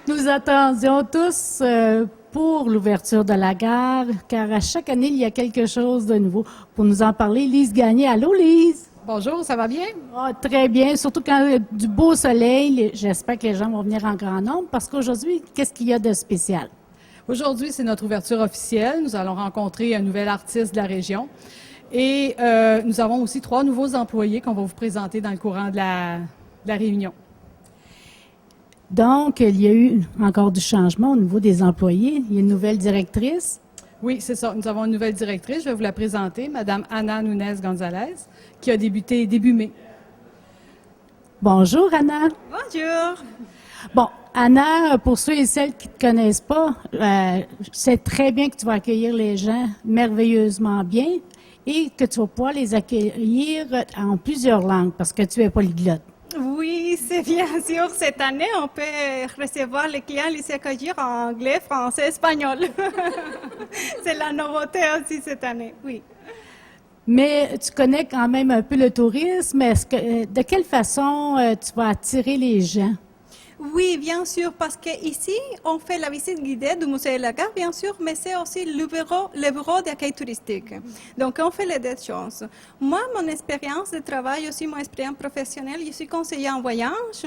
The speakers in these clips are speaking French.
Nous attendions tous pour l'ouverture de la gare, car à chaque année, il y a quelque chose de nouveau. Pour nous en parler, Lise Gagné. Allô, Lise? Bonjour, ça va bien? Ah, très bien, surtout quand il y a du beau soleil. J'espère que les gens vont venir en grand nombre, parce qu'aujourd'hui, qu'est-ce qu'il y a de spécial? Aujourd'hui, c'est notre ouverture officielle. Nous allons rencontrer un nouvel artiste de la région. Et nous avons aussi 3 nouveaux employés qu'on va vous présenter dans le courant de la réunion. Donc, il y a eu encore du changement au niveau des employés. Il y a une nouvelle directrice. Oui, c'est ça. Nous avons une nouvelle directrice. Je vais vous la présenter, Madame Ana Nunez Gonzalez, qui a débuté début mai. Bonjour, Anna. Bonjour. Bon, Anna, pour ceux et celles qui ne te connaissent pas, c'est très bien que tu vas accueillir les gens merveilleusement bien et que tu vas pouvoir les accueillir en plusieurs langues parce que tu es polyglotte. Oui, c'est bien sûr. Cette année, on peut recevoir les clients, les accueillir en anglais, français, espagnol. C'est la nouveauté aussi cette année, oui. Mais tu connais quand même un peu le tourisme. De quelle façon tu vas attirer les gens? Oui, bien sûr, parce qu'ici, on fait la visite guidée du musée de la gare, bien sûr, mais c'est aussi le bureau d'accueil touristique. Donc, on fait les deux choses. Moi, mon expérience de travail, aussi mon expérience professionnelle, je suis conseillère en voyage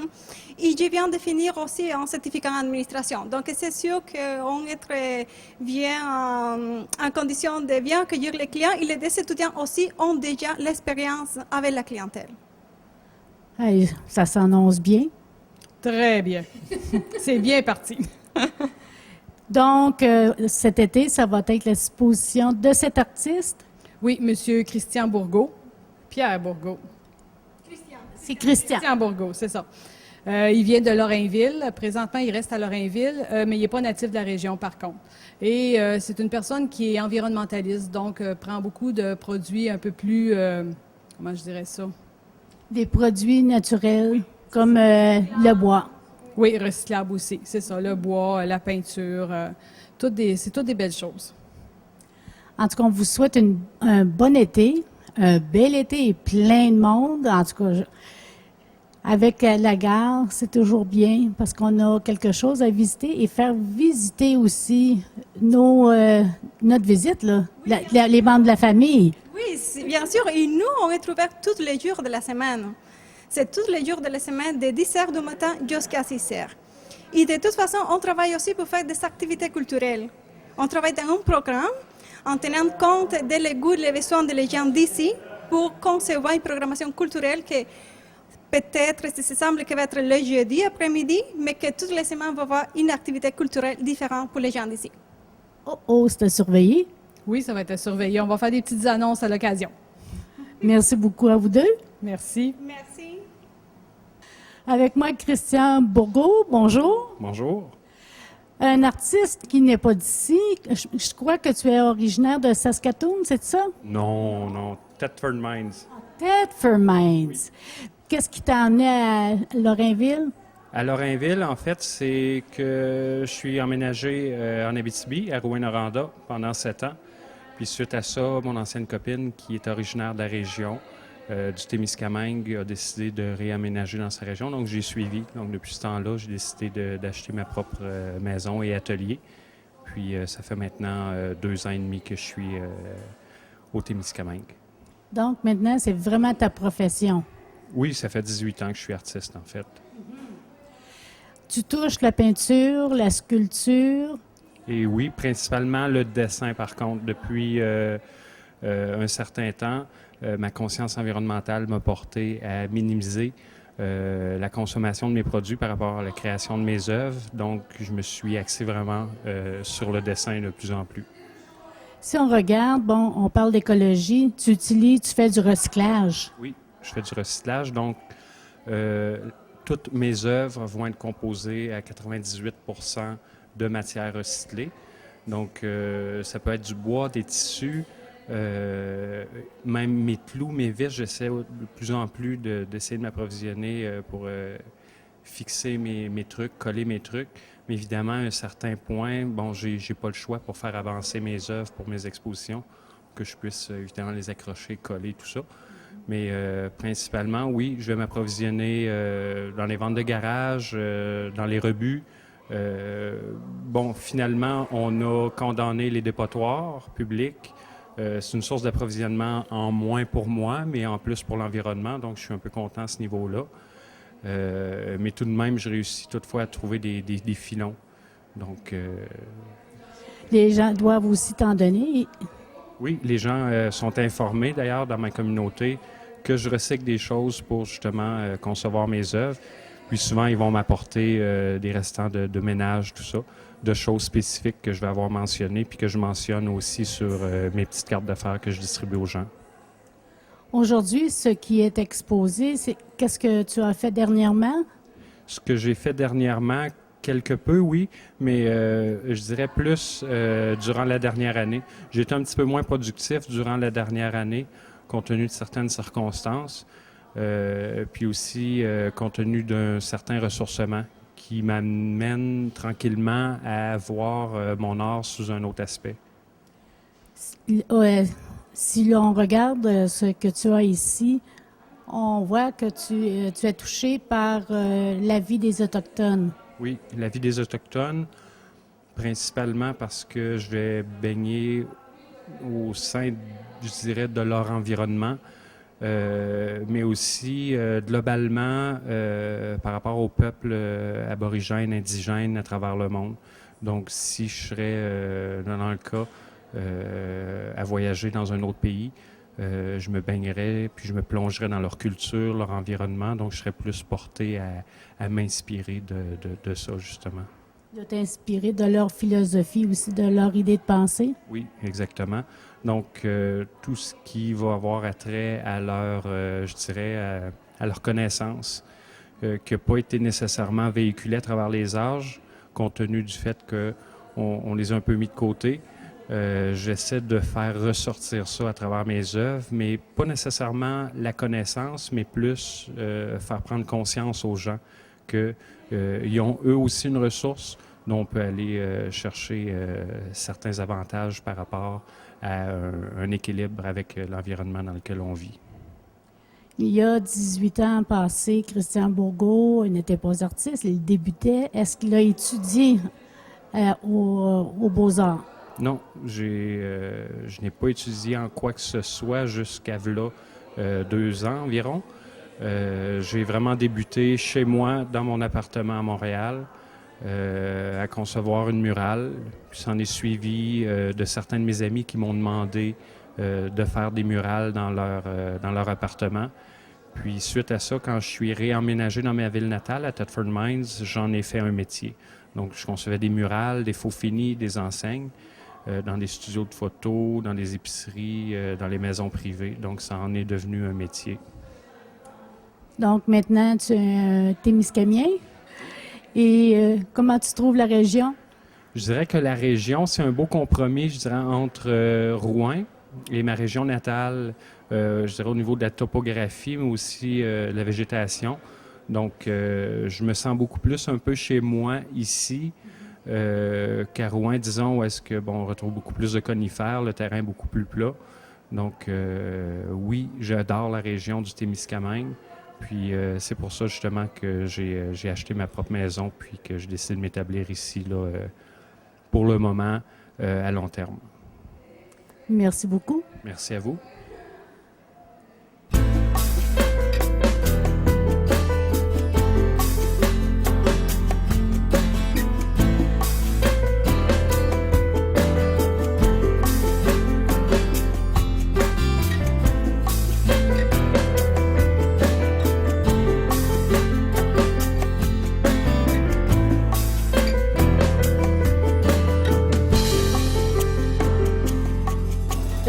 et je viens de finir aussi un certificat en administration. Donc, c'est sûr qu'on est très bien en condition de bien accueillir les clients et les deux étudiants aussi ont déjà l'expérience avec la clientèle. Hey, ça s'annonce bien. Très bien. C'est bien parti. Donc, cet été, ça va être l'exposition de cet artiste. Oui, Monsieur Christian Bourgault. Pierre Bourgault. C'est Christian. Christian Bourgault, c'est ça. Il vient de Lorrainville. Présentement, il reste à Lorrainville, mais il n'est pas natif de la région, par contre. Et c'est une personne qui est environnementaliste, donc prend beaucoup de produits un peu plus, comment je dirais ça? Des produits naturels comme le bois. Oui, recyclable aussi, c'est ça. Le bois, la peinture, c'est toutes des belles choses. En tout cas, on vous souhaite un bon été, un bel été et plein de monde. En tout cas, avec la gare, c'est toujours bien parce qu'on a quelque chose à visiter et faire visiter aussi notre visite, là, les membres de la famille. Oui, bien sûr. Et nous, on est ouvert tous les jours de la semaine. C'est tous les jours de la semaine, de 10 heures du matin jusqu'à 6 heures. Et de toute façon, on travaille aussi pour faire des activités culturelles. On travaille dans un programme en tenant compte des goûts et des besoins des gens d'ici pour concevoir une programmation culturelle qui peut-être, se semble que va être le jeudi après-midi, mais que toutes les semaines va avoir une activité culturelle différente pour les gens d'ici. Oh, c'est à surveiller. Oui, ça va être surveillé. On va faire des petites annonces à l'occasion. Merci beaucoup à vous deux. Merci. Merci. Avec moi, Christian Bourgault. Bonjour. Bonjour. Un artiste qui n'est pas d'ici. Je crois que tu es originaire de Saskatoon, c'est ça? Non, Thetford Mines. Thetford Mines. Qu'est-ce qui t'a amené à Lorrainville? À Lorrainville, en fait, c'est que je suis emménagé en Abitibi, à Rouyn-Noranda, pendant 7 ans. Puis suite à ça, mon ancienne copine, qui est originaire de la région, du Témiscamingue, a décidé de réaménager dans sa région. Donc, j'ai suivi. Donc, depuis ce temps-là, j'ai décidé d'acheter ma propre maison et atelier. Puis, ça fait maintenant 2 ans et demi que je suis au Témiscamingue. Donc, maintenant, c'est vraiment ta profession. Oui, ça fait 18 ans que je suis artiste, en fait. Tu touches la peinture, la sculpture. Et oui, principalement le dessin, par contre. Depuis un certain temps, ma conscience environnementale m'a porté à minimiser la consommation de mes produits par rapport à la création de mes œuvres. Donc, je me suis axé vraiment sur le dessin de plus en plus. Si on regarde, bon, on parle d'écologie, tu fais du recyclage. Oui, je fais du recyclage. Donc, toutes mes œuvres vont être composées à 98 % de matières recyclées. Donc, ça peut être du bois, des tissus, même mes clous, mes vis, j'essaie de plus en plus d'essayer de m'approvisionner pour fixer mes trucs, coller mes trucs. Mais évidemment, à un certain point, bon, j'ai pas le choix pour faire avancer mes œuvres pour mes expositions, que je puisse évidemment les accrocher, coller, tout ça. Mais principalement, oui, je vais m'approvisionner dans les ventes de garage, dans les rebuts, Finalement, on a condamné les dépotoirs publics. C'est une source d'approvisionnement en moins pour moi, mais en plus pour l'environnement, donc je suis un peu content à ce niveau-là. Mais tout de même, je réussis toutefois à trouver des filons. Donc, Les gens doivent aussi t'en donner. oui, les gens sont informés d'ailleurs dans ma communauté que je recycle des choses pour justement concevoir mes œuvres. Puis souvent, ils vont m'apporter des restants de ménage, tout ça, de choses spécifiques que je vais avoir mentionnées, puis que je mentionne aussi sur mes petites cartes d'affaires que je distribue aux gens. Aujourd'hui, ce qui est exposé, c'est qu'est-ce que tu as fait dernièrement? Ce que j'ai fait dernièrement, quelque peu, oui, mais je dirais plus durant la dernière année. J'ai été un petit peu moins productif durant la dernière année, compte tenu de certaines circonstances, puis aussi compte tenu d'un certain ressourcement qui m'amène tranquillement à voir mon art sous un autre aspect. Si l'on regarde ce que tu as ici, on voit que tu es touché par la vie des Autochtones. Oui, la vie des Autochtones, principalement parce que je vais baigner au sein, je dirais, de leur environnement, mais aussi globalement par rapport aux peuples aborigènes, indigènes à travers le monde. Donc, si je serais, dans le cas, à voyager dans un autre pays, je me baignerais, puis je me plongerais dans leur culture, leur environnement, donc je serais plus porté à m'inspirer de ça, justement. De t'inspirer de leur philosophie aussi, de leur idée de pensée. Oui, exactement. Donc, tout ce qui va avoir attrait à leur, je dirais, à leur connaissance, qui n'a pas été nécessairement véhiculé à travers les âges, compte tenu du fait qu'on les a un peu mis de côté. J'essaie de faire ressortir ça à travers mes œuvres, mais pas nécessairement la connaissance, mais plus faire prendre conscience aux gens qu'ils ont eux aussi une ressource dont on peut aller chercher certains avantages par rapport à un équilibre avec l'environnement dans lequel on vit. Il y a 18 ans passés, Christian Bourgault n'était pas artiste, il débutait. Est-ce qu'il a étudié aux Beaux-Arts? Non, je n'ai pas étudié en quoi que ce soit jusqu'à là 2 ans environ. J'ai vraiment débuté chez moi, dans mon appartement à Montréal, à concevoir une murale. Puis s'en est suivi de certains de mes amis qui m'ont demandé de faire des murales dans leur appartement. Puis suite à ça, quand je suis réemménagé dans ma ville natale, à Thetford Mines, j'en ai fait un métier. Donc je concevais des murales, des faux finis, des enseignes, dans des studios de photos, dans des épiceries, dans les maisons privées. Donc ça en est devenu un métier. Donc maintenant, tu es un Témiscamien. Et comment tu trouves la région? Je dirais que la région, c'est un beau compromis, je dirais, entre Rouen et ma région natale, je dirais au niveau de la topographie, mais aussi la végétation. Donc, je me sens beaucoup plus un peu chez moi ici qu'à Rouen, disons, où est-ce que, on retrouve beaucoup plus de conifères, le terrain est beaucoup plus plat. Donc, oui, j'adore la région du Témiscamingue. Puis c'est pour ça justement que j'ai acheté ma propre maison puis que je décide de m'établir ici là, pour le moment à long terme. Merci beaucoup. Merci à vous.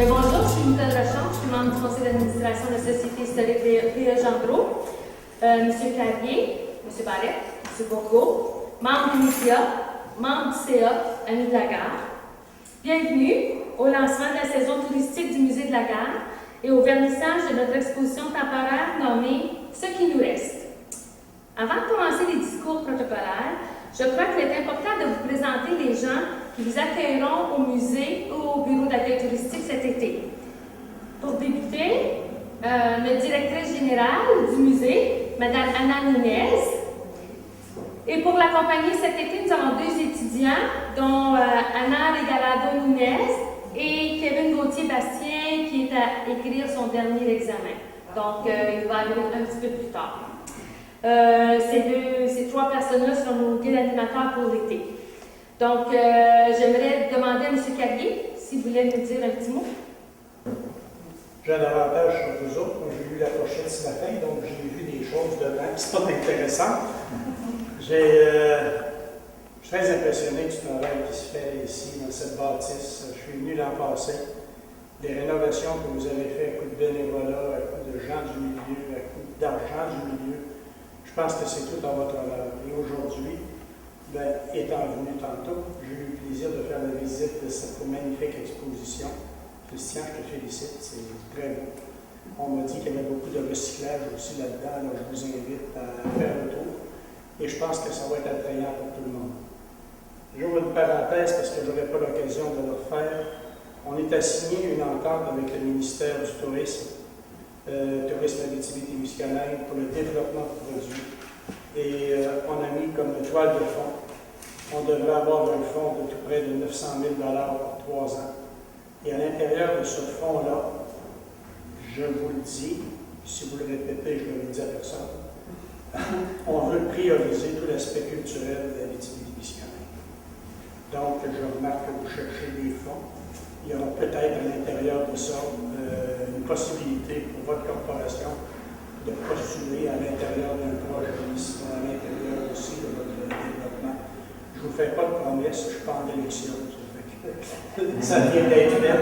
Bonjour, je suis Nicole Lachance, je suis membre du conseil d'administration de la Société historique Léa Gendreau, M. Carrier, M. Barrette, M. Bourgault, membre du MICIA, membre du CA, Amis de la Gare. Bienvenue au lancement de la saison touristique du Musée de la Gare et au vernissage de notre exposition temporaire nommée « Ce qui nous reste ». Avant de commencer les discours protocolaires, je crois qu'il est important de vous présenter les gens qui vous accueilleront au musée ou au bureau d'accueil touristique cet été. Pour débuter, notre directrice générale du musée, Mme Anna Nunez, Et pour l'accompagner cet été, nous avons 2 étudiants, dont Anna Regalado Nunez et Kevin Gauthier-Bastien, qui est à écrire son dernier examen. Donc, il va arriver un petit peu plus tard. Ces 3 personnes-là seront nos guides animateurs pour l'été. Donc, j'aimerais demander à M. Carrier s'il voulait nous dire un petit mot. J'ai un avantage sur vous autres. Moi, j'ai lu la pochette ce matin, donc j'ai vu des choses dedans qui sont intéressantes. Je suis très impressionné du travail qui se fait ici, dans cette bâtisse. Je suis venu l'an passé. Des rénovations que vous avez faites à coup de bénévolat, à coup de gens du milieu, à coup d'argent du milieu. Je pense que c'est tout en votre honneur. Et aujourd'hui, étant venu tantôt, j'ai eu le plaisir de faire la visite de cette magnifique exposition. Christian, je te félicite, c'est très beau. On m'a dit qu'il y avait beaucoup de recyclage aussi là-dedans, alors je vous invite à faire le tour. Et je pense que ça va être attrayant pour tout le monde. J'ouvre une parenthèse parce que je n'aurai pas l'occasion de le faire. On est assigné une entente avec le ministère du Tourisme, Tourisme Abitibi-Témiscamingue, pour le développement de produits. Et on a mis comme toile de fond. On devrait avoir un fonds de tout près de 900 000 pour 3 ans. Et à l'intérieur de ce fonds-là, je vous le dis, si vous le répétez, je ne le dis à personne, on veut prioriser tout l'aspect culturel de l'Abitibi-Témiscamingue. Donc, je remarque que vous cherchez des fonds. Il y aura peut-être à l'intérieur de ça une possibilité pour votre corporation de postuler à l'intérieur d'un projet à l'intérieur aussi de votre développement. Je ne vous fais pas de promesses, je ne suis pas en élection. Ça vient d'être fait.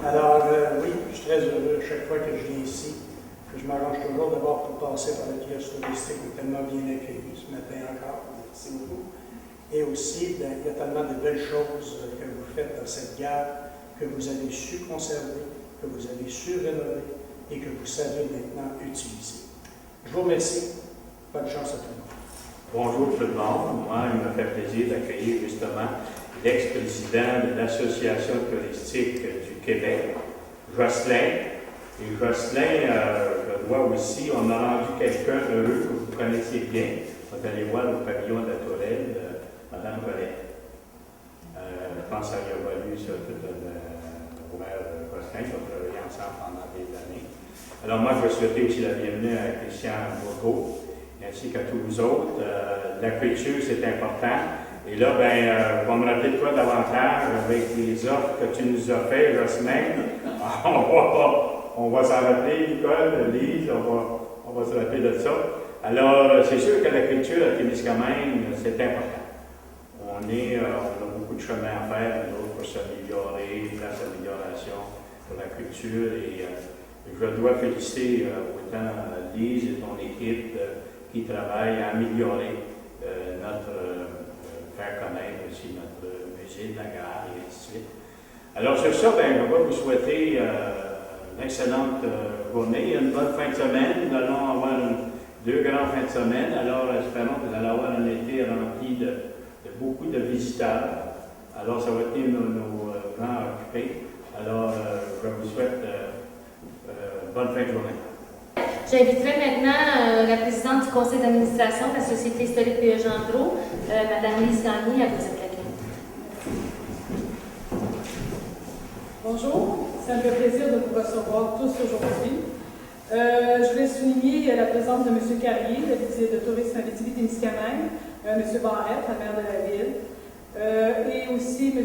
Alors, oui, je suis très heureux chaque fois que je viens ici. Je m'arrange toujours d'abord pour passer par le kiosque touristique qui est tellement bien accueilli ce matin encore. Merci beaucoup. Et aussi, il y a tellement de belles choses que vous faites dans cette gare que vous avez su conserver, que vous avez su rénover et que vous savez maintenant utiliser. Je vous remercie. Bonne chance à tout le monde. Bonjour tout le monde. Moi, il me fait plaisir d'accueillir justement l'ex-président de l'Association touristique du Québec, Jocelyn. Et Jocelyn, je vois aussi, on a rendu quelqu'un heureux que vous connaissez bien. Vous allez voir au pavillon de la Tourelle, Mme Colette. Je pense que ça y a valu sur tout Jocelyn, qui ont travaillé ensemble pendant des années. Alors moi, je veux souhaiter aussi la bienvenue à Christian Bourgault, ainsi qu'à tous vous autres. La culture, c'est important. Et là, je vais me rappeler de toi davantage avec les offres que tu nous as faites, Jocelyn. On va s'en rappeler, Nicole, Lise, on va se rappeler de ça. Alors, c'est sûr que la culture à Témiscamingue, c'est important. On a beaucoup de chemin à faire, nous autres, pour s'améliorer, place d'amélioration pour la culture. Et je dois féliciter autant Lise et ton équipe qui travaillent à améliorer faire connaître aussi notre musée de la gare et ainsi de suite. Alors sur ça, je vais vous souhaiter une excellente journée, une bonne fin de semaine. Nous allons avoir 2 grandes fins de semaine. Alors espérons que vous allez avoir un été rempli de beaucoup de visiteurs. Alors ça va tenir nos grands occupés. Alors je vous souhaite bonne fin de journée. J'inviterai maintenant la présidente du conseil d'administration de la Société historique P.E. Gendreau, Mme Lise Gagné, à vous dire quelques mots. Bonjour, ça me fait plaisir de vous recevoir tous aujourd'hui. Je voulais souligner la présence de M. Carrier, le ministre de Tourisme Abitibi-Témiscamingue, M. Barrette, la maire de la ville, et aussi M.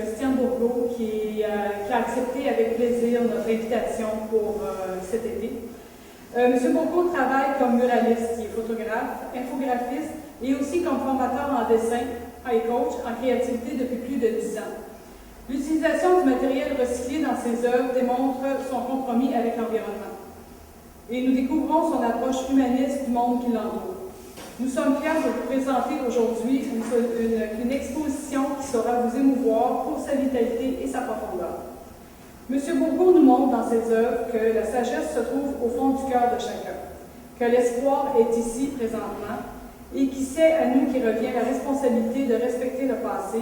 Christian Bourgault qui a accepté avec plaisir notre invitation pour cet été. M. Bourgault travaille comme muraliste, il est photographe, infographiste et aussi comme formateur en dessin et coach en créativité depuis plus de 10 ans. L'utilisation du matériel recyclé dans ses œuvres démontre son compromis avec l'environnement. Et nous découvrons son approche humaniste du monde qui l'entoure. Nous sommes fiers de vous présenter aujourd'hui une exposition qui saura vous émouvoir pour sa vitalité et sa profondeur. M. Bourgault nous montre dans ses œuvres que la sagesse se trouve au fond du cœur de chacun, que l'espoir est ici présentement et qui sait à nous qui revient la responsabilité de respecter le passé,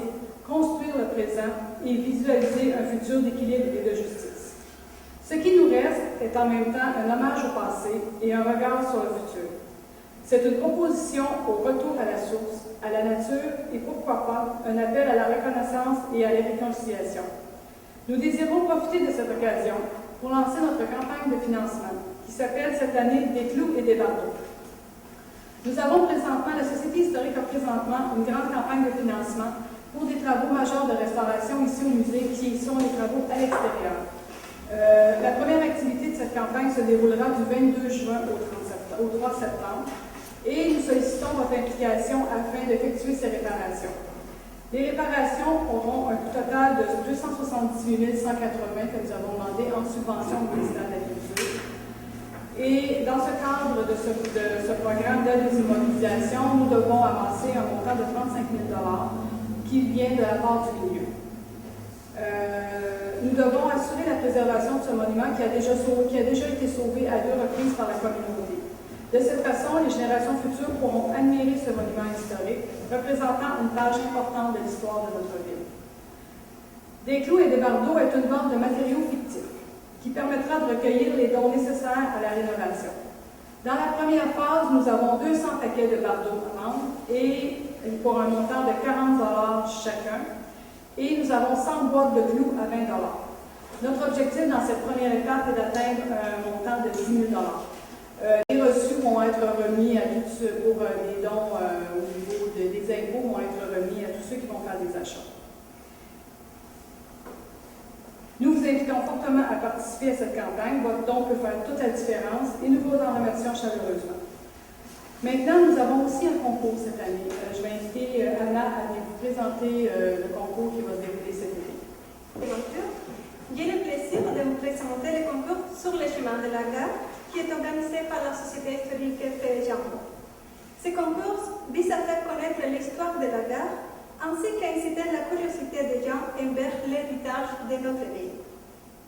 construire le présent et visualiser un futur d'équilibre et de justice. Ce qui nous reste est en même temps un hommage au passé et un regard sur le futur. C'est une proposition au retour à la source, à la nature et pourquoi pas un appel à la reconnaissance et à la réconciliation. Nous désirons profiter de cette occasion pour lancer notre campagne de financement qui s'appelle cette année « Des clous et des bardeaux ». Nous avons présentement, la Société historique a présentement une grande campagne de financement pour des travaux majeurs de restauration ici au musée qui sont les travaux à l'extérieur. La première activité de cette campagne se déroulera du 22 juin au 3 septembre et nous sollicitons votre implication afin d'effectuer ces réparations. Les réparations auront un coût total de 278 180 que nous avons demandé en subvention au ministère de l'Agriculture. Et dans ce cadre de ce programme d'aide aux immobilisations, nous devons amasser un montant de 35 000 qui vient de la part du milieu. Nous devons assurer la préservation de ce monument qui a déjà été sauvé à 2 reprises par la communauté. De cette façon, les générations futures pourront admirer ce monument historique, représentant une page importante de l'histoire de notre ville. Des clous et des bardeaux est une vente de matériaux fictifs qui permettra de recueillir les dons nécessaires à la rénovation. Dans la première phase, nous avons 200 paquets de bardeaux à vendre et pour un montant de 40 $ chacun, et nous avons 100 boîtes de clous à 20 $. Notre objectif dans cette première étape est d'atteindre un montant de 10 000 $. Les reçus vont être remis à tous pour les dons au niveau des impôts vont être remis à tous ceux qui vont faire des achats. Nous vous invitons fortement à participer à cette campagne. Votre don peut faire toute la différence et nous vous en remercions chaleureusement. Maintenant, nous avons aussi un concours cette année. Je vais inviter Anna à vous présenter le concours qui va se dérouler cet été. J'ai le plaisir de vous présenter le concours sur le chemin de la gare qui est organisé par la Société historique Jean Gros. Ce concours vise à faire connaître l'histoire de la gare ainsi qu'à inciter la curiosité des gens envers l'héritage de notre ville.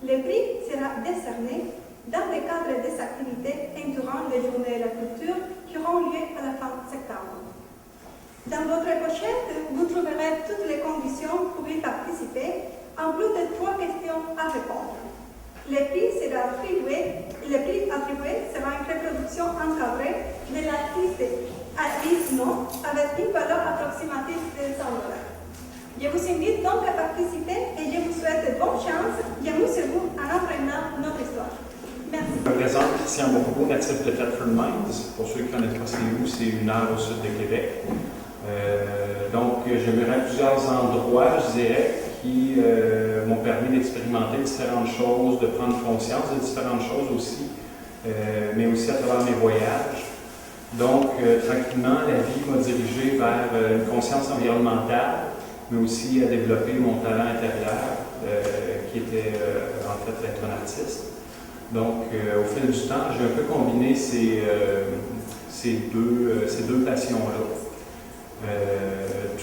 Le prix sera décerné dans le cadre des activités entourant les journées de la culture qui auront lieu à la fin septembre. Dans votre pochette, vous trouverez toutes les conditions pour y participer, en plus de 3 questions à répondre. Le prix attribué sera une reproduction encadrée de l'artiste Alice No avec une valeur approximative de 100 $. Je vous invite donc à participer et je vous souhaite bonne chance et amusez-vous en apprenant notre histoire. Merci. Je me présente Christian Bourgault, natif de Thetford Mines. Pour ceux qui ne connaissent pas c'est où, c'est 1 heure au sud de Québec. Donc, j'aimerais plusieurs endroits, je dirais, qui m'ont permis d'expérimenter différentes choses, de prendre conscience de différentes choses aussi, mais aussi à travers mes voyages. Donc, tranquillement, la vie m'a dirigé vers une conscience environnementale, mais aussi à développer mon talent intérieur, qui était en fait d'être un artiste. Donc, au fil du temps, j'ai un peu combiné ces deux passions-là.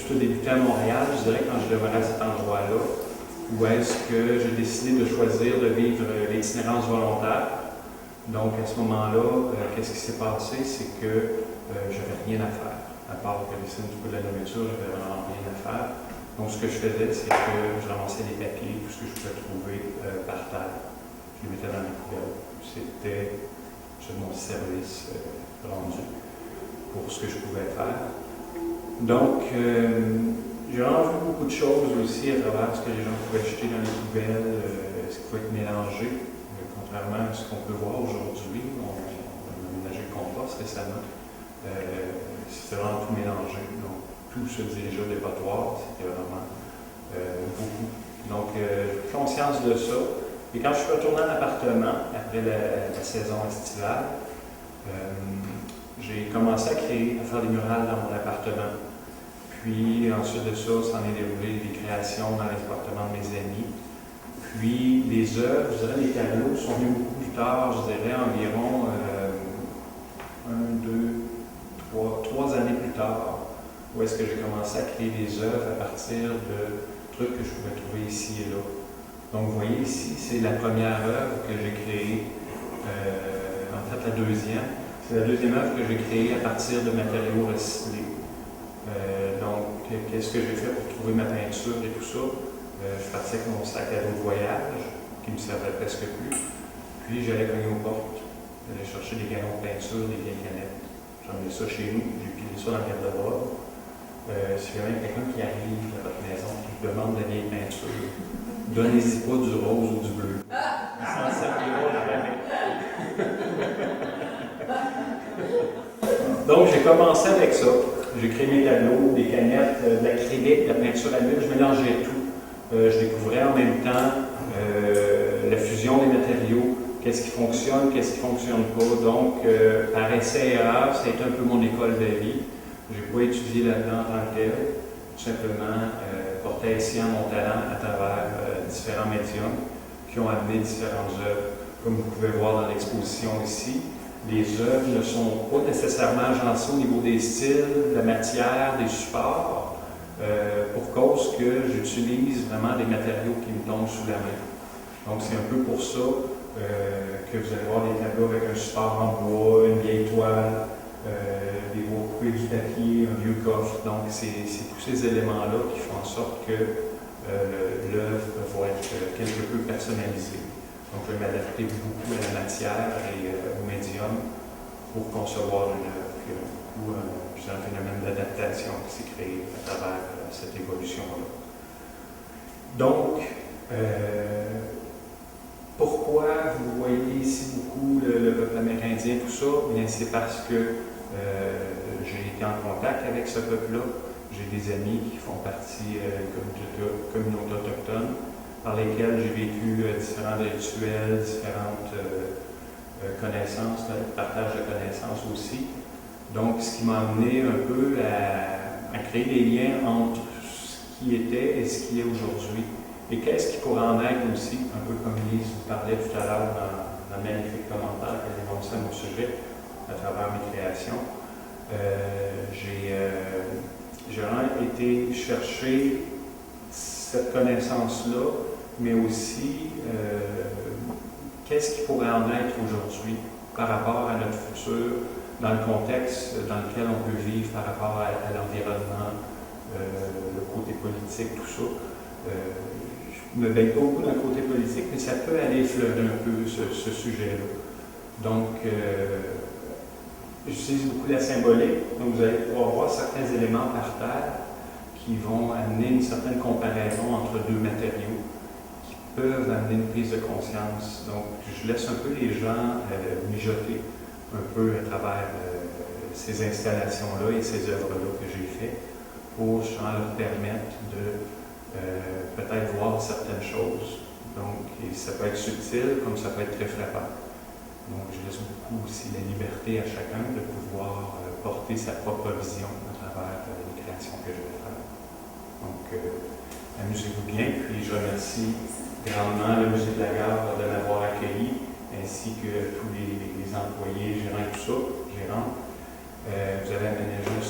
Tout a débuté à Montréal, je dirais, quand je demeurais à cet endroit-là, où est-ce que j'ai décidé de choisir de vivre l'itinérance volontaire. Donc, à ce moment-là, qu'est-ce qui s'est passé? C'est que j'avais rien à faire. À part que laisser un petit peu de la nourriture, j'avais vraiment rien à faire. Donc, ce que je faisais, c'est que je ramassais des papiers, tout ce que je pouvais trouver par terre. Je les mettais dans les poubelles. C'était mon service rendu pour ce que je pouvais faire. Donc, j'ai vraiment vu beaucoup de choses aussi à travers ce que les gens pouvaient jeter dans les poubelles, ce qui pouvait être mélangé. Contrairement à ce qu'on peut voir aujourd'hui, on a aménagé le compost récemment. C'était vraiment tout mélangé. Donc, tout se dirigeait au dépotoir. C'était vraiment beaucoup. Donc, j'ai pris conscience de ça. Et quand je suis retourné en appartement, après la saison estivale, j'ai commencé à faire des murales dans mon appartement. Puis, ensuite de ça, s'en est déroulé des créations dans les appartements de mes amis. Puis, les œuvres, je dirais, les tableaux sont venus beaucoup plus tard, je dirais environ 3 années plus tard, où est-ce que j'ai commencé à créer des œuvres à partir de trucs que je pouvais trouver ici et là. Donc, vous voyez ici, c'est la première œuvre que j'ai créée, en fait la deuxième. C'est la deuxième œuvre que j'ai créée à partir de matériaux recyclés. Donc, qu'est-ce que j'ai fait pour trouver ma peinture et tout ça? Je partais avec mon sac à dos de voyage, qui ne me servait presque plus. Puis, j'allais cogner aux portes, j'allais chercher des galons de peinture, des vieilles canettes. J'ai emmené ça chez nous, j'ai pilé ça dans le garde-robe. Si jamais quelqu'un qui arrive à votre maison et qui demande de la vieille peinture, donnez-y pas du rose ou du bleu. Il s'en servira jamais. Donc, j'ai commencé avec ça. J'ai créé mes tableaux, des canettes, de l'acrylique, de la peinture à l'huile, je mélangeais tout. Je découvrais en même temps la fusion des matériaux, qu'est-ce qui fonctionne, qu'est-ce qui ne fonctionne pas. Donc, par essai et erreur, ça a été un peu mon école de vie. Je n'ai pas étudié là-dedans en tant que tel, tout simplement porter ici mon talent à travers différents médiums qui ont amené différentes œuvres. Comme vous pouvez voir dans l'exposition ici, les œuvres ne sont pas nécessairement agencées au niveau des styles, de la matière, des supports, pour cause que j'utilise vraiment des matériaux qui me tombent sous la main. Donc c'est un peu pour ça que vous allez voir des tableaux avec un support en bois, une vieille toile, des bois coupés du papier, un vieux coffre. Donc c'est tous ces éléments-là qui font en sorte que l'œuvre va être quelque peu personnalisée. Donc, je vais m'adapter beaucoup à la matière et au médium pour concevoir une œuvre. C'est un phénomène d'adaptation qui s'est créé à travers cette évolution-là. Donc, pourquoi vous voyez ici beaucoup le peuple amérindien, tout ça? Bien, c'est parce que j'ai été en contact avec ce peuple-là. J'ai des amis qui font partie de la communauté autochtone, par lesquels j'ai vécu différents rituels, différentes connaissances, partage de connaissances aussi. Donc, ce qui m'a amené un peu à créer des liens entre ce qui était et ce qui est aujourd'hui. Et qu'est-ce qui pourrait en être aussi, un peu comme Lise vous parlait tout à l'heure dans le magnifique commentaire qu'elle a énoncé à mon sujet, à travers mes créations. J'ai vraiment été chercher cette connaissance-là, mais aussi qu'est-ce qui pourrait en être aujourd'hui par rapport à notre futur, dans le contexte dans lequel on peut vivre par rapport à l'environnement, le côté politique, tout ça. Je ne me baigne pas beaucoup dans le côté politique, mais ça peut aller effleurer un peu ce sujet-là. Donc, j'utilise beaucoup la symbolique, donc vous allez pouvoir voir certains éléments par terre qui vont amener une certaine comparaison entre deux matériaux, peuvent amener une prise de conscience. Donc, je laisse un peu les gens mijoter un peu à travers ces installations-là et ces œuvres-là que j'ai faites pour leur permettre de peut-être voir certaines choses. Donc, et ça peut être subtil comme ça peut être très frappant. Donc, je laisse beaucoup aussi la liberté à chacun de pouvoir porter sa propre vision à travers les créations que je vais faire. Donc, amusez-vous bien, puis je remercie grandement le Musée de la Gare de m'avoir accueilli, ainsi que tous les employés, gérants, tout ça, gérants. Vous avez aménagé un